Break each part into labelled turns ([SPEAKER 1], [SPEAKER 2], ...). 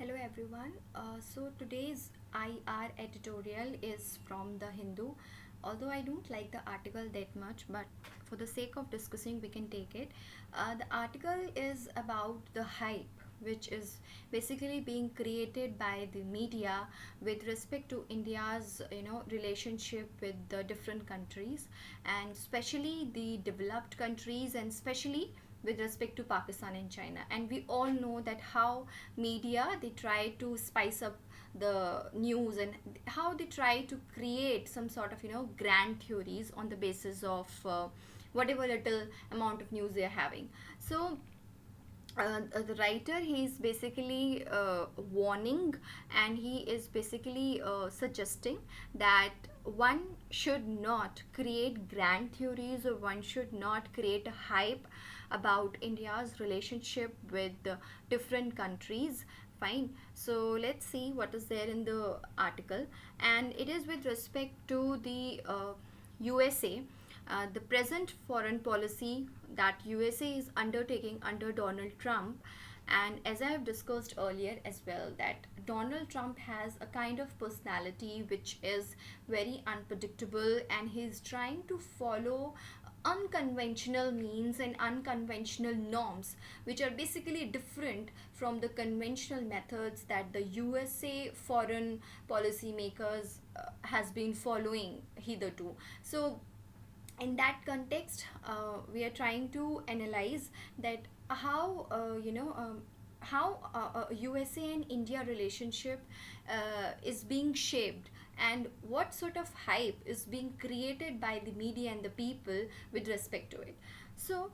[SPEAKER 1] Hello everyone. So today's IR editorial is from the Hindu. Although I don't like the article that much, but for the sake of discussing, we can take it. The article is about the hype, which is basically being created by the media with respect to India's relationship with the different countries, and especially the developed countries, and especially with respect to Pakistan and China. And we all know that how media, they try to spice up the news, and how they try to create some sort of grand theories on the basis of whatever little amount of news they are having. So the writer, he is basically warning, and he is basically suggesting that one should not create grand theories, or one should not create a hype about India's relationship with different countries. Fine, so let's see what is there in the article. And it is with respect to the USA, the present foreign policy that USA is undertaking under Donald Trump. And as I have discussed earlier as well, that Donald Trump has a kind of personality which is very unpredictable, and he's trying to follow unconventional means and unconventional norms, which are basically different from the conventional methods that the USA foreign policy makers has been following hitherto. So in that context, we are trying to analyze that how how USA and India relationship is being shaped, and what sort of hype is being created by the media and the people with respect to it. So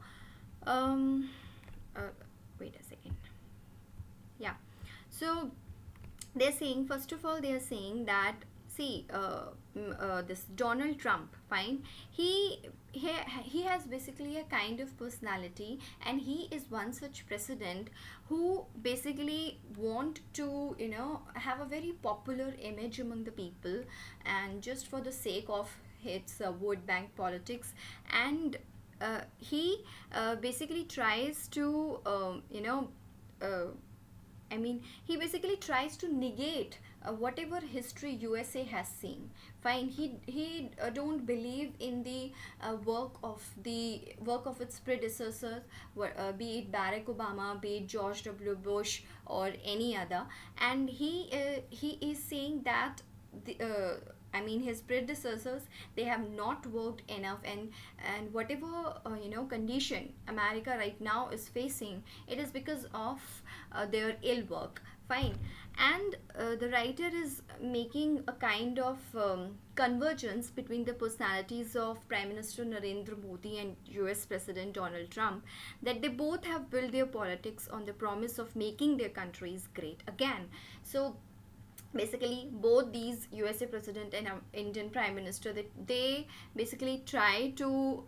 [SPEAKER 1] um, uh, wait a second. Yeah, so they're saying, first of all, they are saying that, see, this Donald Trump, fine, he he has basically a kind of personality, and he is one such president who basically want to have a very popular image among the people, and just for the sake of its vote bank politics. And he basically tries to uh, I mean, he basically tries to negate whatever history USA has seen. Fine, he don't believe in the work of its predecessors, be it Barack Obama, be it George W. Bush, or any other. And he is saying that the his predecessors, they have not worked enough, and whatever condition America right now is facing, it is because of their ill work. Fine. And the writer is making a kind of convergence between the personalities of Prime Minister Narendra Modi and US President Donald Trump, that they both have built their politics on the promise of making their countries great again. So basically, both these USA president and Indian prime minister, they basically try to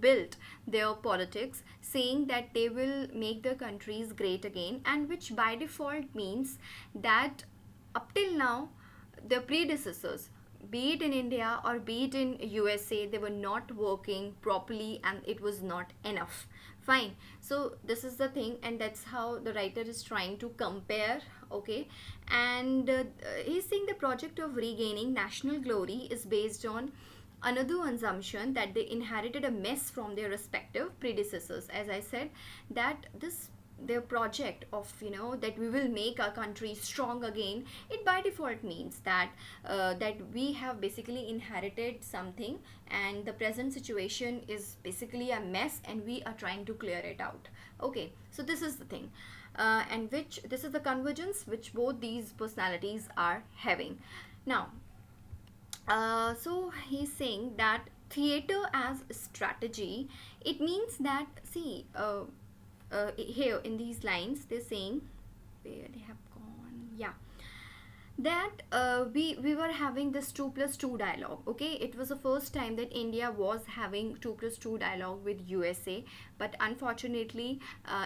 [SPEAKER 1] build their politics, saying that they will make their countries great again, and which by default means that up till now, their predecessors, be it in India or be it in USA, they were not working properly, and it was not enough. Fine. So this is the thing, and that's how the writer is trying to compare. Okay. And he's saying the project of regaining national glory is based on another assumption, that they inherited a mess from their respective predecessors. As I said, that this their project of that we will make our country strong again, it by default means that that we have basically inherited something, and the present situation is basically a mess, and we are trying to clear it out. Okay, so this is the thing, and which this is the convergence which both these personalities are having now. So he's saying that theater as strategy, it means that, see, here in these lines they're saying, where they have gone, yeah, that we were having this 2 plus 2 dialogue. Okay, it was the first time that India was having 2 plus 2 dialogue with USA, but unfortunately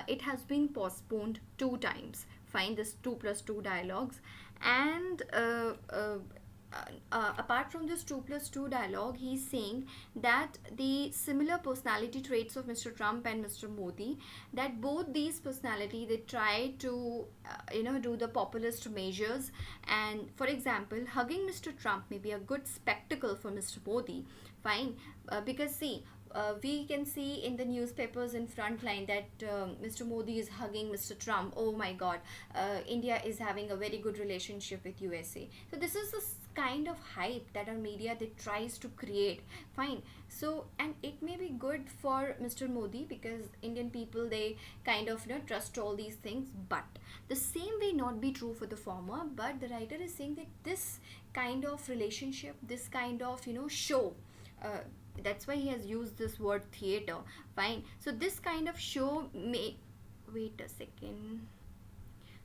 [SPEAKER 1] it has been postponed 2 times. Find this 2 plus 2 dialogues. And apart from this 2 plus 2 dialogue, he's saying that the similar personality traits of Mr. Trump and Mr. Modi, that both these personality, they try to do the populist measures. And for example, hugging Mr. Trump may be a good spectacle for Mr. Modi. Fine, because see, we can see in the newspapers in frontline that Mr. Modi is hugging Mr. Trump. Oh my God, India is having a very good relationship with USA. So this is this kind of hype that our media they tries to create. Fine. So and it may be good for Mr. Modi because Indian people they kind of trust all these things. But the same way not be true for the former. But the writer is saying that this kind of relationship, this kind of show. Uh, that's why he has used this word theater. Fine, so this kind of show may, wait a second,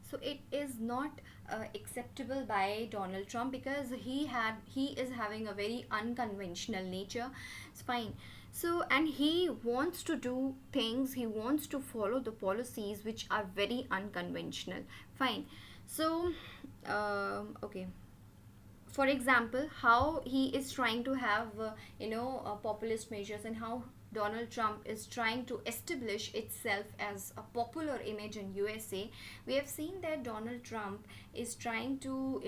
[SPEAKER 1] so it is not acceptable by Donald Trump because he is having a very unconventional nature. It's fine. So and he wants to do things, he wants to follow the policies which are very unconventional. Fine. So okay, for example, how he is trying to have populist measures, and how Donald Trump is trying to establish itself as a popular image in USA. We have seen that Donald Trump is trying to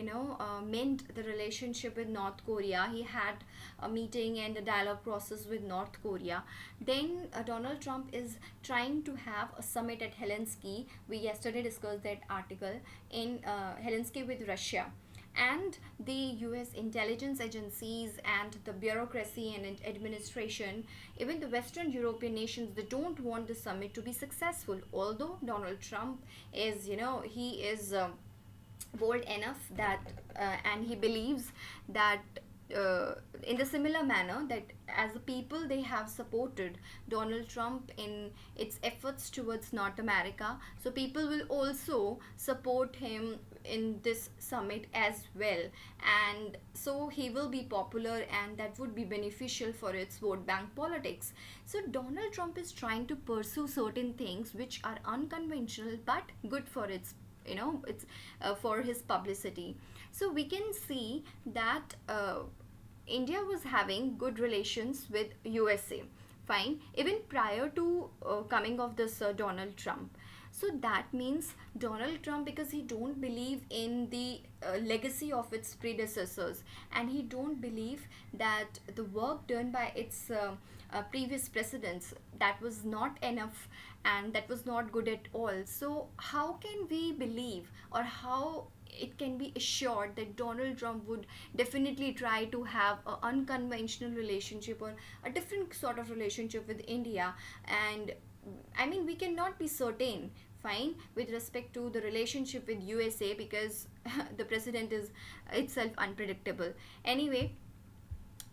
[SPEAKER 1] mend the relationship with North Korea. He had a meeting and a dialogue process with North Korea. Then Donald Trump is trying to have a summit at Helsinki. We yesterday discussed that article in Helsinki with Russia. And the US intelligence agencies and the bureaucracy and administration, even the Western European nations, they don't want the summit to be successful. Although Donald Trump is, he is bold enough that, and he believes that in the similar manner that as the people they have supported Donald Trump in its efforts towards North America, so people will also support him in this summit as well, and so he will be popular and that would be beneficial for its vote bank politics. So Donald Trump is trying to pursue certain things which are unconventional but good for its it's for his publicity. So we can see that India was having good relations with USA, fine, even prior to coming of this Donald Trump. So that means Donald Trump, because he don't believe in the legacy of its predecessors, and he don't believe that the work done by its previous presidents, that was not enough and that was not good at all. So how can we believe, or how it can be assured that Donald Trump would definitely try to have an unconventional relationship or a different sort of relationship with India? And I mean, we cannot be certain, fine, with respect to the relationship with USA because the president is itself unpredictable. Anyway,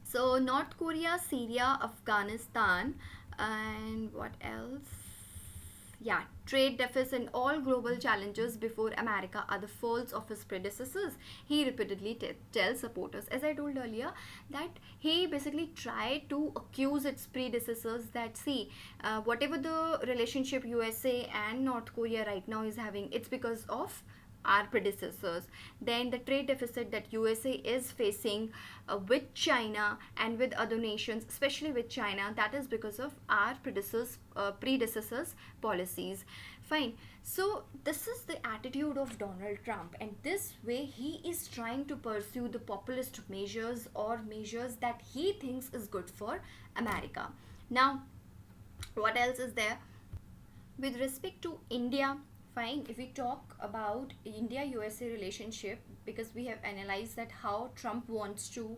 [SPEAKER 1] so North Korea, Syria, Afghanistan, and what else? Yeah, trade deficit and all global challenges before America are the faults of his predecessors. He repeatedly tells supporters, as I told earlier, that he basically tried to accuse its predecessors that see, whatever the relationship USA and North Korea right now is having, it's because of our predecessors. Then the trade deficit that USA is facing with China and with other nations, especially with China, that is because of our predecessors policies. Fine. So this is the attitude of Donald Trump, and this way he is trying to pursue the populist measures or measures that he thinks is good for America. Now, what else is there? With respect to India, fine, if we talk about India USA relationship, because we have analyzed that how Trump wants to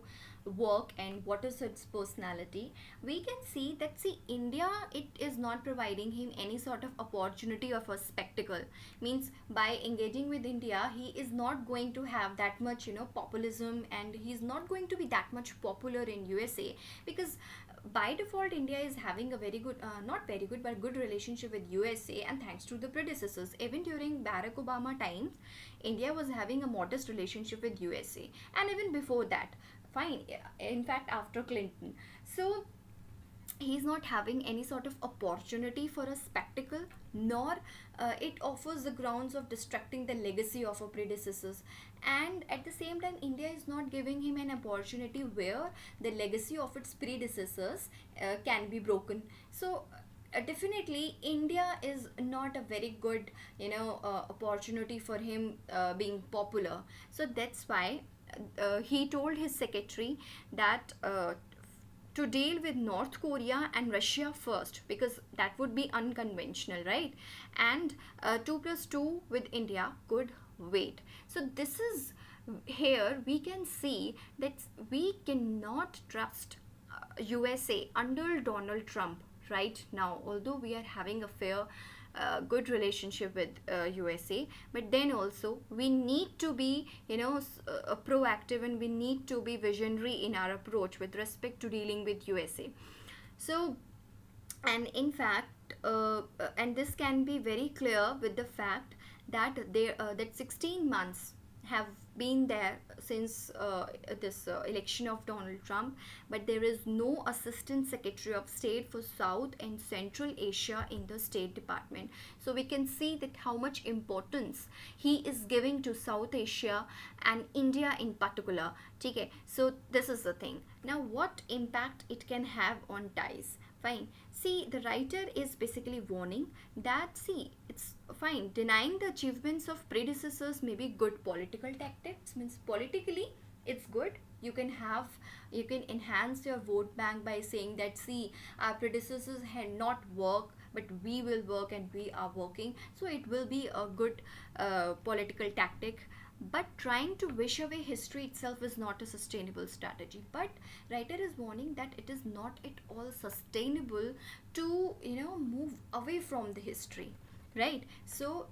[SPEAKER 1] work and what is its personality, we can see that, see, India, it is not providing him any sort of opportunity of a spectacle. Means by engaging with India, he is not going to have that much populism, and he is not going to be that much popular in USA, because by default India is having a very good, not very good but good relationship with USA, and thanks to the predecessors. Even during Barack Obama times, India was having a modest relationship with USA, and even before that, fine, in fact after Clinton. So he's not having any sort of opportunity for a spectacle, nor it offers the grounds of distracting the legacy of our predecessors. And at the same time, India is not giving him an opportunity where the legacy of its predecessors can be broken. So definitely India is not a very good opportunity for him being popular. So that's why he told his secretary that to deal with North Korea and Russia first, because that would be unconventional, right? And 2 plus 2 with India could wait. So this is, here we can see that we cannot trust USA under Donald Trump right now, although we are having a fair good relationship with USA, but then also we need to be proactive, and we need to be visionary in our approach with respect to dealing with USA. So, and in fact, and this can be very clear with the fact that there that 16 months have been there since this election of Donald Trump, but there is no assistant secretary of state for South and Central Asia in the State Department. So we can see that how much importance he is giving to South Asia and India in particular. Okay, so this is the thing. Now, what impact it can have on ties? Fine. See, the writer is basically warning that, see, it's fine. Denying the achievements of predecessors may be good political tactics. Means politically, it's good. You can enhance your vote bank by saying that, see, our predecessors had not worked, but we will work and we are working. So it will be a good political tactic. But trying to wish away history itself is not a sustainable strategy. But writer is warning that it is not at all sustainable to move away from the history, right? So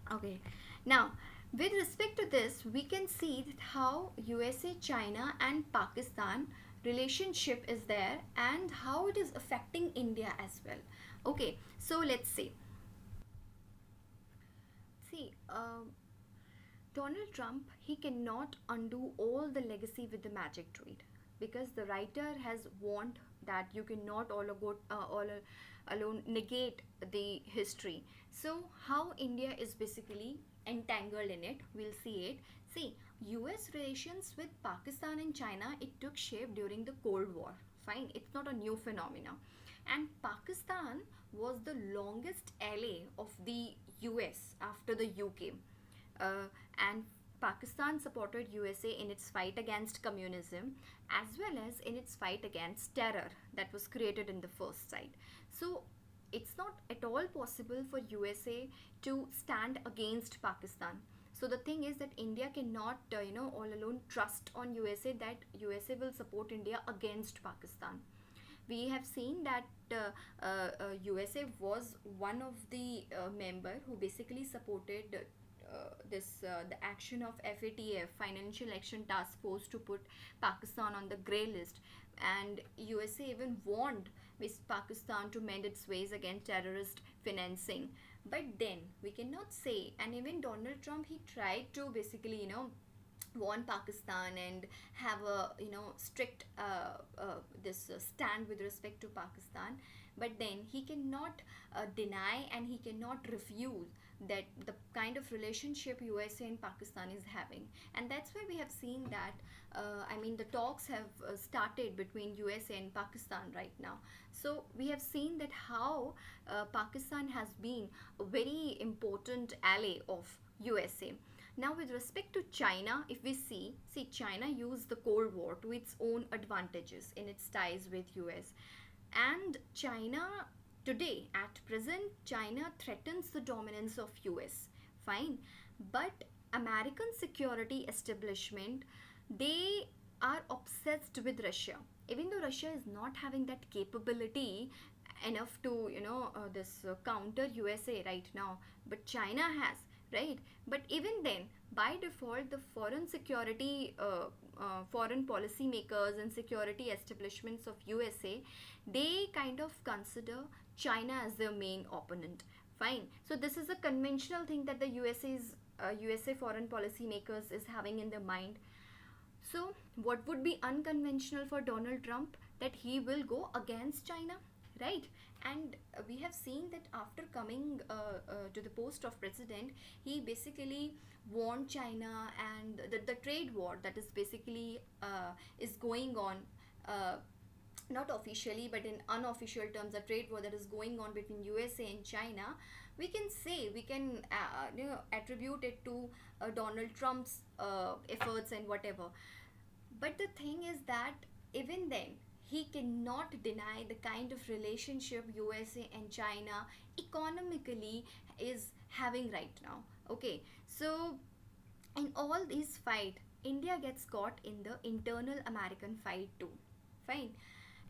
[SPEAKER 1] okay, now with respect to this, we can see that how USA, China and Pakistan relationship is there, and how it is affecting India as well. Okay, so let's see, Donald Trump, he cannot undo all the legacy with the magic tweet, because the writer has warned that you cannot alone negate the history. So how India is basically entangled in it, we'll see it. See, US relations with Pakistan and China, it took shape during the Cold War. Fine, it's not a new phenomena. And Pakistan was the longest ally of the US after the UK. And Pakistan supported USA in its fight against communism, as well as in its fight against terror that was created in the first site. So it's not at all possible for USA to stand against Pakistan. So the thing is that India cannot, all alone trust on USA that USA will support India against Pakistan. We have seen that USA was one of the member who basically supported the action of FATF, Financial Action Task Force, to put Pakistan on the grey list, and USA even warned West Pakistan to mend its ways against terrorist financing. But then we cannot say, and even Donald Trump, he tried to basically warn Pakistan and have a strict this stand with respect to Pakistan, but then he cannot deny and he cannot refuse that the kind of relationship USA and Pakistan is having. And that's why we have seen that the talks have started between USA and Pakistan right now. So we have seen that how Pakistan has been a very important ally of USA. Now, with respect to China, if we see, China used the Cold War to its own advantages in its ties with US. And China today, at present, China threatens the dominance of US. Fine. But American security establishment, they are obsessed with Russia. Even though Russia is not having that capability enough to, counter USA right now, but China has, right? But even then, by default, the foreign policy makers and security establishments of USA, they kind of consider China as their main opponent. Fine. So this is a conventional thing that the USA foreign policy makers is having in their mind. So what would be unconventional for Donald Trump? that he will go against China, right? And we have seen that after coming to the post of president, he basically warned China, and the trade war that is basically is going on, uh, not officially but in unofficial terms, a trade war that is going on between USA and China. We can say, we can attribute it to Donald Trump's efforts and whatever. But the thing is that even then, he cannot deny the kind of relationship USA and China economically is having right now. Okay, so in all these fight, India gets caught in the internal American fight too. Fine.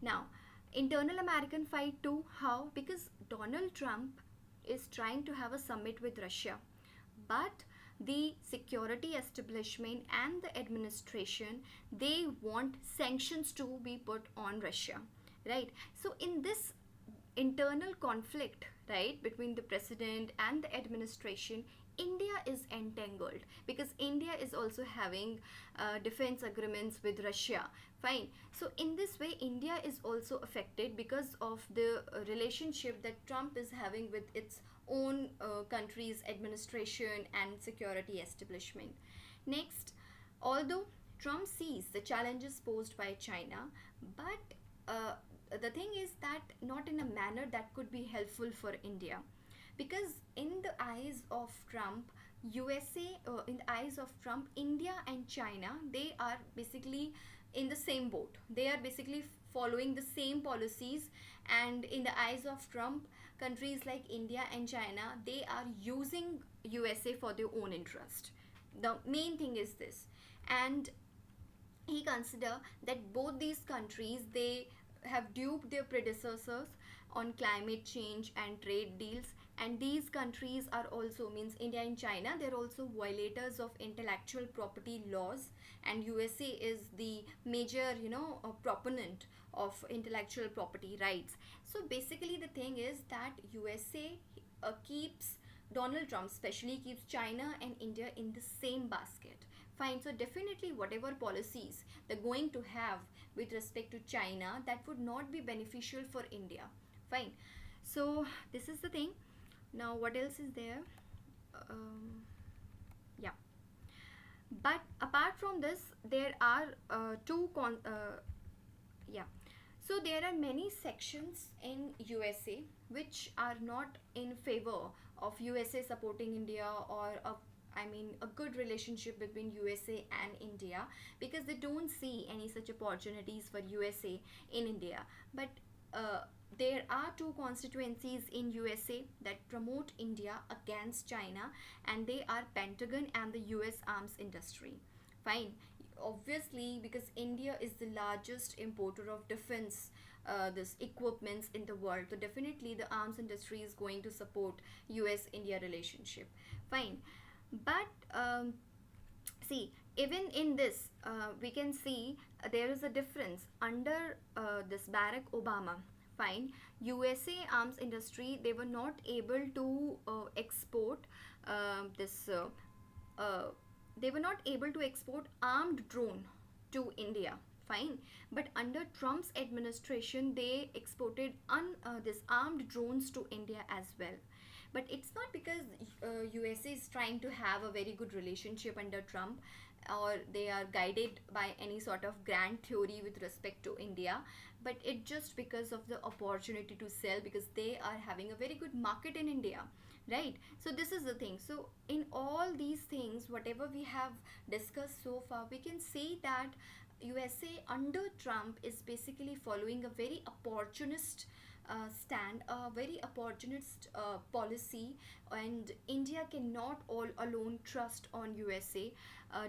[SPEAKER 1] Now, internal American fight too. How? Because Donald Trump is trying to have a summit with Russia, but the security establishment and the administration, they want sanctions to be put on Russia, right? So in this internal conflict, right, between the president and the administration, India is entangled because India is also having defense agreements with Russia. Fine. So in this way, India is also affected because of the relationship that Trump is having with its own country's administration and security establishment. Next, although Trump sees the challenges posed by China, but the thing is that not in a manner that could be helpful for India, because in the eyes of Trump, USA, in the eyes of Trump, India and China, they are basically in the same boat. They are basically following the same policies, and in the eyes of Trump, countries like India and China, they are using USA for their own interest. The main thing is this. And he consider that both these countries, they have duped their predecessors on climate change and trade deals, and these countries are also, means India and China, they're also violators of intellectual property laws, and USA is the major proponent of intellectual property rights. So basically the thing is that USA keeps, Donald Trump especially keeps China and India in the same basket. Fine. So definitely whatever policies they're going to have with respect to China, that would not be beneficial for India. Fine. So this is the thing. Now what else is there? Yeah. But apart from this, there are yeah. So there are many sections in USA which are not in favor of USA supporting India, or a good relationship between USA and India, because they don't see any such opportunities for USA in India. But there are two constituencies in USA that promote India against China, and they are Pentagon and the US arms industry. Fine. Obviously, because India is the largest importer of defense this equipments in the world, so definitely the arms industry is going to support US India relationship. Fine. But see, even in this, we can see there is a difference under this Barack Obama. Fine. USA arms industry, they were not able to export this uh, they were not able to export armed drone to India. Fine. But under Trump's administration, they exported this armed drones to India as well. But it's not because USA is trying to have a very good relationship under Trump, or they are guided by any sort of grand theory with respect to India, but it's just because of the opportunity to sell, because they are having a very good market in India, right? So this is the thing. So in all these things, whatever we have discussed so far, we can say that USA under Trump is basically following a very opportunist stand, a very opportunist policy, and India cannot all alone trust on USA,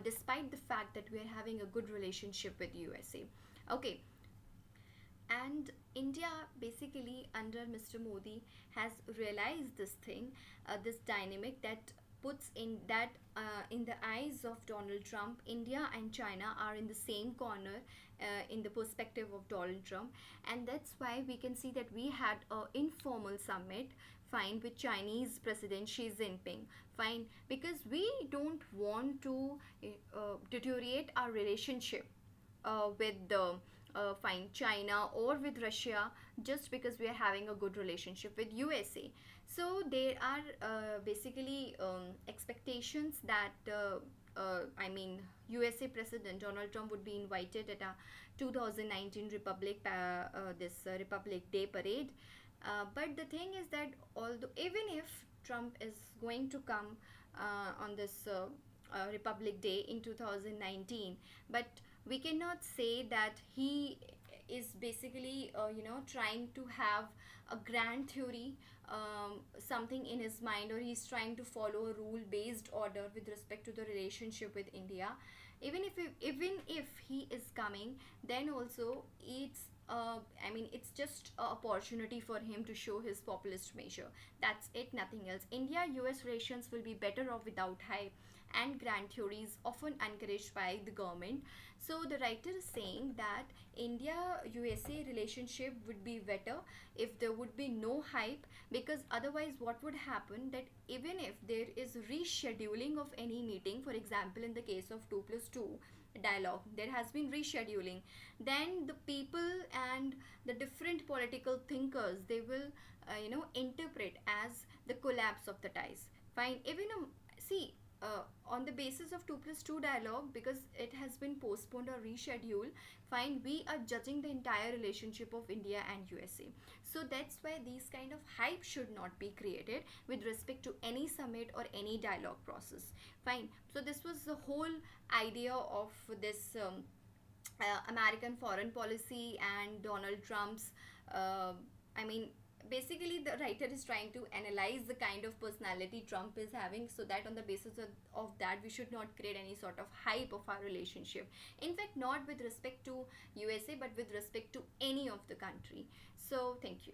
[SPEAKER 1] despite the fact that we are having a good relationship with USA. Okay. And India basically under Mr. Modi has realized this thing, this dynamic that puts in that in the eyes of Donald Trump, India and China are in the same corner in the perspective of Donald Trump. And that's why we can see that we had an informal summit, fine, with Chinese President Xi Jinping. Fine. Because we don't want to deteriorate our relationship with the fine China or with Russia, just because we are having a good relationship with USA. So there are basically expectations that I mean, USA President Donald Trump would be invited at a 2019 Republic Day parade. But the thing is that although even if Trump is going to come on this Republic Day in 2019, but we cannot say that he is basically trying to have a grand theory, something in his mind, or he's trying to follow a rule based order with respect to the relationship with India. Even if he is coming, then also it's just an opportunity for him to show his populist measure. That's it, nothing else. India US relations will be better off without hype and grand theories often encouraged by the government. So the writer is saying that India USA relationship would be better if there would be no hype, because otherwise what would happen, that even if there is rescheduling of any meeting, for example in the case of 2 plus 2 dialogue, there has been rescheduling, then the people and the different political thinkers, they will interpret as the collapse of the ties. Fine, even see, on the basis of 2 plus 2 dialogue, because it has been postponed or rescheduled, fine, we are judging the entire relationship of India and USA. So that's why these kind of hype should not be created with respect to any summit or any dialogue process. Fine, so this was the whole idea of this American foreign policy and Donald Trump's I mean basically the writer is trying to analyze the kind of personality Trump is having, so that on the basis of that we should not create any sort of hype of our relationship, in fact not with respect to USA but with respect to any of the country. So thank you.